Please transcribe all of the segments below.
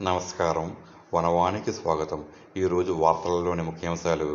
నమస్కారం. వనవానికి స్వాగతం. ఈరోజు వార్తలలోని ముఖ్యాంశాలు.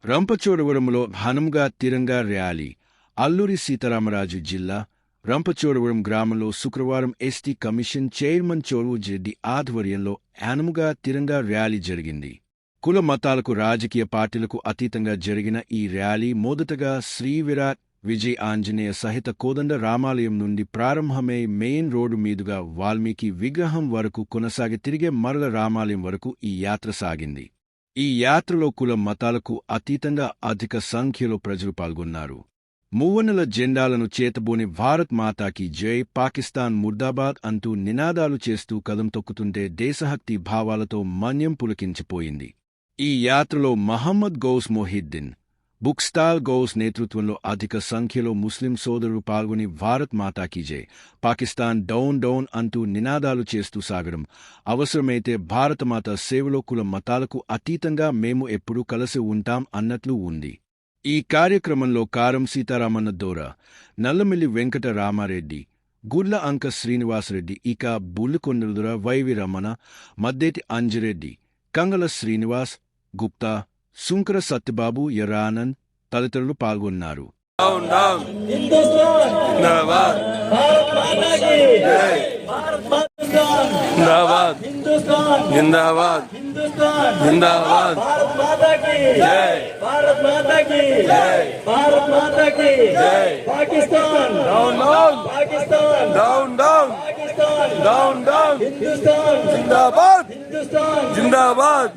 రంపచోడవరంలో ఘనంగా తిరంగా ర్యాలీ. అల్లూరి సీతారామరాజు జిల్లా రంపచోడవరం గ్రామంలో శుక్రవారం ఎస్టీ కమిషన్ చైర్మన్ చోరుజెడ్డి ఆధ్వర్యంలో ఘనంగా తిరంగా ర్యాలీ జరిగింది. కుల మతాలకు రాజకీయ పార్టీలకు అతీతంగా జరిగిన ఈ ర్యాలీ మొదటగా శ్రీ విరాట్ విజయ్ ఆంజనేయ సహిత కోదండ రామాలయం నుండి ప్రారంభమై మెయిన్ రోడ్డు మీదుగా వాల్మీకి విగ్రహం వరకు కొనసాగి తిరిగే మరల రామాలయం వరకు ఈ యాత్ర సాగింది. ఈ యాత్రలో కుల మతాలకు అతీతంగా అధిక సంఖ్యలో ప్రజలు పాల్గొన్నారు. మూవన్నెల జెండాలను చేతబూని భారత్ మాతాకి జై, పాకిస్తాన్ ముర్దాబాద్ అంటూ నినాదాలు చేస్తూ కదం తొక్కుతుంటే దేశభక్తి భావాలతో మన్యం పులకించిపోయింది. ఈ యాత్రలో మహమ్మద్ గౌస్ మొహిద్దీన్, బుక్స్టాల్ గౌస్ నేతృత్వంలో అధిక సంఖ్యలో ముస్లిం సోదరులు పాల్గొని భారత్ మాతాకి జై, పాకిస్తాన్ డౌన్ డౌన్ అంటూ నినాదాలు చేస్తూ సాగడం, అవసరమైతే భారతమాత సేవలో కుల మతాలకు అతీతంగా మేము ఎప్పుడూ కలిసి ఉంటాం అన్నట్లు ఉంది. ఈ కార్యక్రమంలో కారం సీతారామన్న దోర, నల్లమిల్లి వెంకట రామారెడ్డి, గుర్ల అంక శ్రీనివాసరెడ్డి, ఇక బుల్లికొండలుదొర వైవి రమణ, మద్దేటి అంజిరెడ్డి, కంగల శ్రీనివాస్ గుప్తా, సుంకర సత్యబాబు, ఎర్రానంద్ తదితరులు పాల్గొన్నారు. జిందాబాద్.